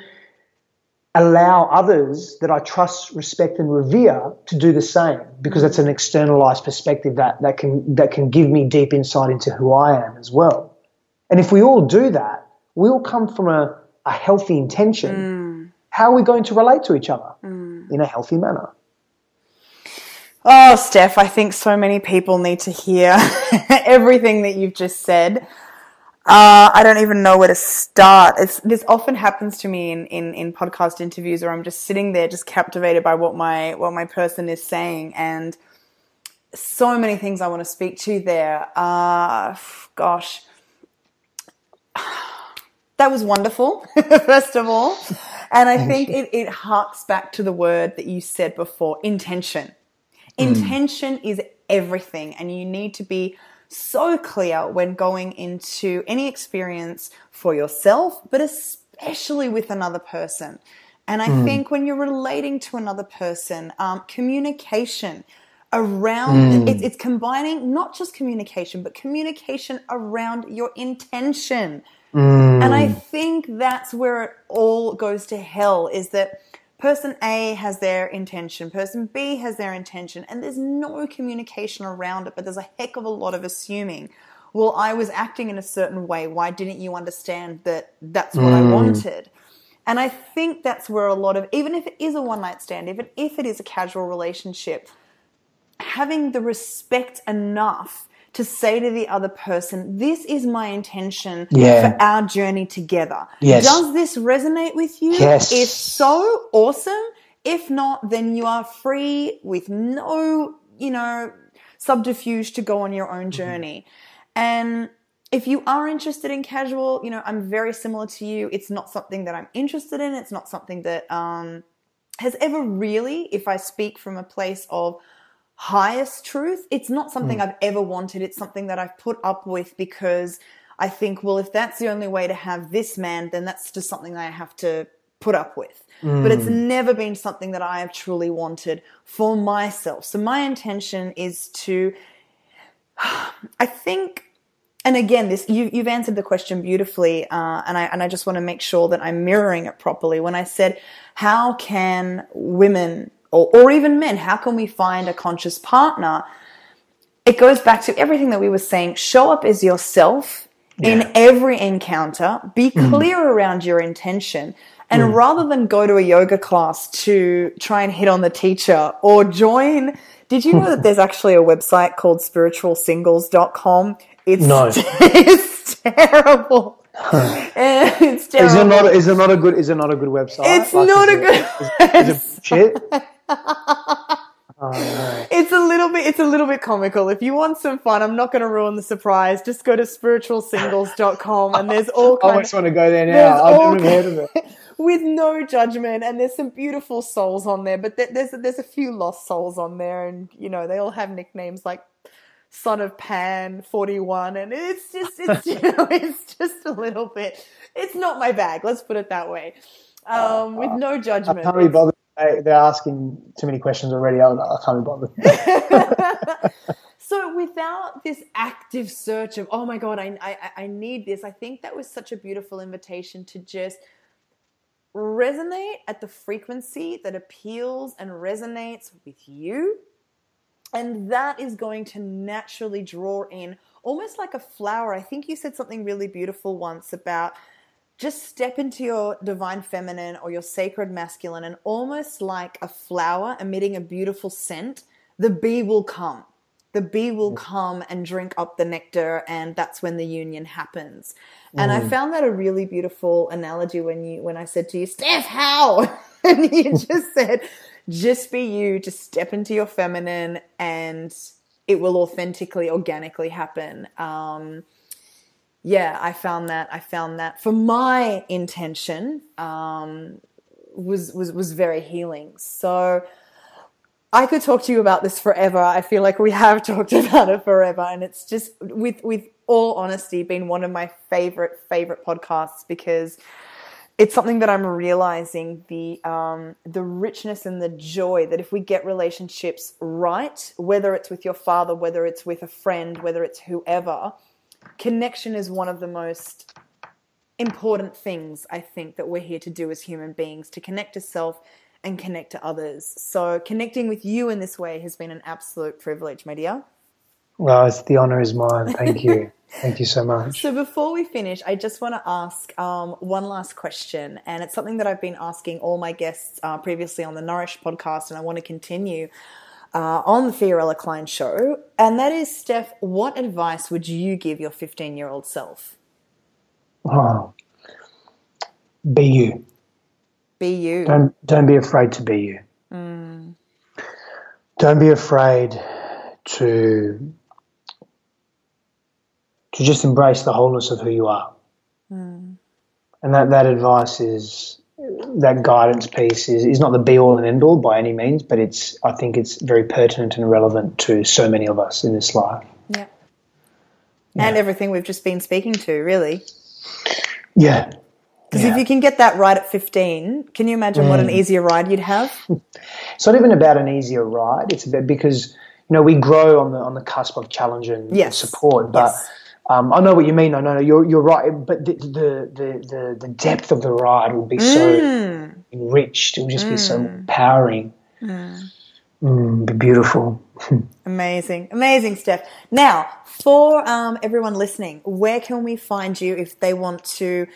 allow others that I trust, respect, and revere to do the same, because that's an externalized perspective that can give me deep insight into who I am as well. And if we all do that, we all come from a healthy intention. How are we going to relate to each other in a healthy manner? Oh, Steph, I think so many people need to hear everything that you've just said. I don't even know where to start. This often happens to me in podcast interviews where I'm just sitting there just captivated by what my person is saying, and so many things I want to speak to there. Gosh. That was wonderful, first of all. And I think it harks back to the word that you said before, intention. Intention is everything, and you need to be so clear when going into any experience for yourself, but especially with another person. And I think when you're relating to another person, communication around, it's combining not just communication, but communication around your intention. And I think that's where it all goes to hell, is that person A has their intention, person B has their intention, and there's no communication around it, but there's a heck of a lot of assuming. Well, I was acting in a certain way. Why didn't you understand that that's what I wanted? And I think that's where a lot of, even if it is a one-night stand, even if it is a casual relationship, having the respect enough to say to the other person, this is my intention for our journey together. Yes. Does this resonate with you? Yes. If so, awesome. If not, then you are free with no, subterfuge to go on your own journey. And if you are interested in casual, I'm very similar to you. It's not something that I'm interested in. It's not something that has ever really, if I speak from a place of highest truth, it's not something I've ever wanted. It's something that I've put up with because I think, well, if that's the only way to have this man, then that's just something that I have to put up with. But it's never been something that I have truly wanted for myself. So my intention is to, I think, and again, this you've answered the question beautifully, and I just want to make sure that I'm mirroring it properly. When I said, how can women or even men, how can we find a conscious partner? It goes back to everything that we were saying. Show up as yourself in every encounter. Be clear around your intention. And rather than go to a yoga class to try and hit on the teacher or join, did you know that there's actually a website called spiritualsingles.com? It's terrible. It's terrible. Is it not a good website? It's not a good website. Is it shit? Oh, no. It's a little bit comical. If you want some fun, I'm not going to ruin the surprise. Just go to spiritualsingles.com and there's all kinds. I almost want to go there now. I've never heard of it. With no judgment, and there's some beautiful souls on there, but there's a few lost souls on there, and they all have nicknames like Son of Pan, 41, and it's just a little bit. It's not my bag. Let's put it that way. With no judgment. I can't be bothered. They're asking too many questions already. I can't be bothered. So without this active search of, oh my God, I need this, I think that was such a beautiful invitation to just resonate at the frequency that appeals and resonates with you, And that is going to naturally draw in almost like a flower. I think you said something really beautiful once about just step into your divine feminine or your sacred masculine, and almost like a flower emitting a beautiful scent, the bee will come. The bee will come and drink up the nectar, and that's when the union happens. And I found that a really beautiful analogy when I said to you, Steph, how? And you just said, just be you, just step into your feminine, and it will authentically, organically happen. I found that for my intention was very healing. So I could talk to you about this forever. I feel like we have talked about it forever, and it's just, with all honesty, been one of my favorite podcasts, because it's something that I'm realizing, the richness and the joy that if we get relationships right, whether it's with your father, whether it's with a friend, whether it's whoever, connection is one of the most important things, I think, that we're here to do as human beings, to connect to self and connect to others. So connecting with you in this way has been an absolute privilege, my dear. Well, the honor is mine. Thank you. Thank you so much. So before we finish, I just want to ask one last question, and it's something that I've been asking all my guests previously on the Nourish podcast, and I want to continue on the Fiorella Klein show, and that is, Steph, what advice would you give your 15-year-old self? Oh, be you. Be you. Don't be afraid to be you. Don't be afraid to just embrace the wholeness of who you are. And that advice is, that guidance piece is not the be-all and end-all by any means, but I think it's very pertinent and relevant to so many of us in this life. Yeah. And everything we've just been speaking to, really. Yeah. Because if you can get that right at 15, can you imagine what an easier ride you'd have? It's not even about an easier ride. It's about, because, we grow on the cusp of challenge and support, but I know what you mean. I know you're right, but the depth of the ride will be so enriched. It will just be so empowering. Be beautiful. Amazing, Steph. Now, for everyone listening, where can we find you if they want to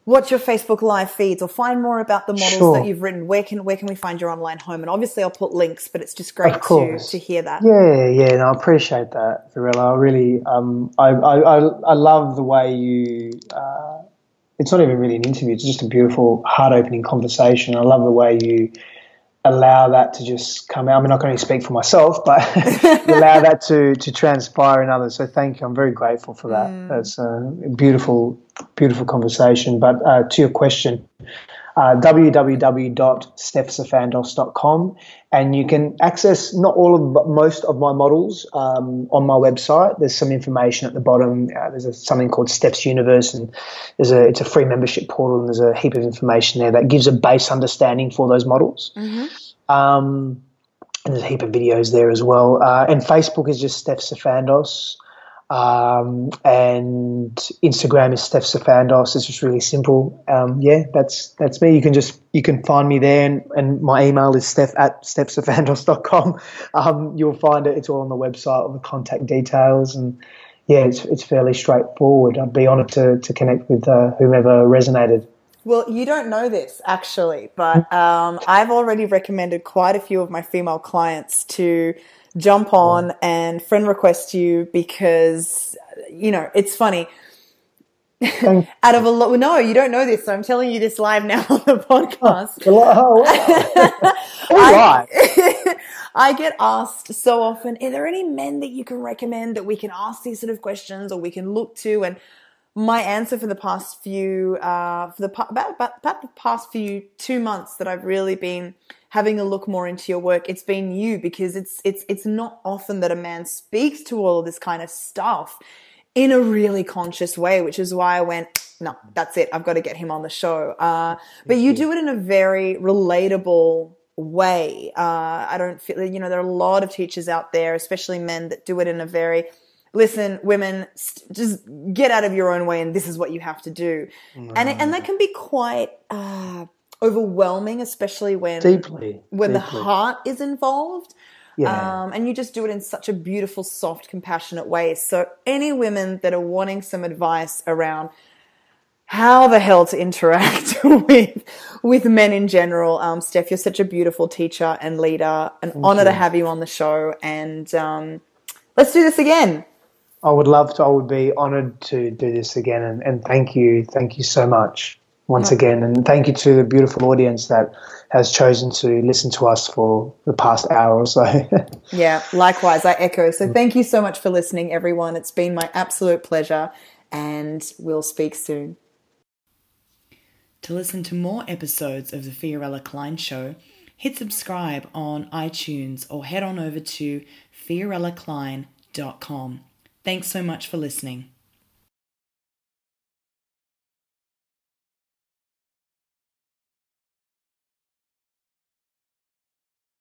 watch your Facebook live feeds or find more about the models that you've written? Where can we find your online home? And obviously I'll put links, but it's just great to hear that. Yeah, no, I appreciate that, Fiorella. I really, I love the way you, it's not even really an interview, it's just a beautiful, heart-opening conversation. I love the way you allow that to just come out. I mean, I can only speak for myself, but allow that to transpire in others. So thank you. I'm very grateful for that. That's a beautiful conversation. But to your question, www.stephsifandos.com, and you can access most of my models on my website. There's some information at the bottom. There's something called Steph's Universe, and it's a free membership portal, and there's a heap of information there that gives a base understanding for those models. And there's a heap of videos there as well. And Facebook is just Steph Sifandos. And Instagram is Steph Sifandos. It's just really simple. That's me. You can find me there, and my email is steph@stephsifandos.com. You'll find it. It's all on the website, all the contact details, and it's fairly straightforward. I'd be honoured to connect with whomever resonated. Well, you don't know this actually, but I've already recommended quite a few of my female clients to jump on and friend request you, because, it's funny. Out of a lot, no, you don't know this, so I'm telling you this live now on the podcast. I get asked so often, are there any men that you can recommend that we can ask these sort of questions or we can look to? And my answer for the past few, about the past few 2 months that I've really been having a look more into your work, it's been you, because it's not often that a man speaks to all of this kind of stuff in a really conscious way, which is why I went, no, that's it, I've got to get him on the show. But you do it in a very relatable way. I don't feel, there are a lot of teachers out there, especially men, that do it in a very, listen, women, just get out of your own way and this is what you have to do. And that can be quite overwhelming, especially when deeply. the heart is involved. Yeah. And you just do it in such a beautiful, soft, compassionate way. So any women that are wanting some advice around how the hell to interact with men in general, Steph, you're such a beautiful teacher and leader. An honor to have you on the show. And let's do this again. I would love to. I would be honored to do this again. And thank you. Thank you so much once again. And thank you to the beautiful audience that has chosen to listen to us for the past hour or so. Yeah, likewise. I echo. So thank you so much for listening, everyone. It's been my absolute pleasure, and we'll speak soon. To listen to more episodes of the Fiorella Klein Show, hit subscribe on iTunes or head on over to fiorellaklein.com. Thanks so much for listening.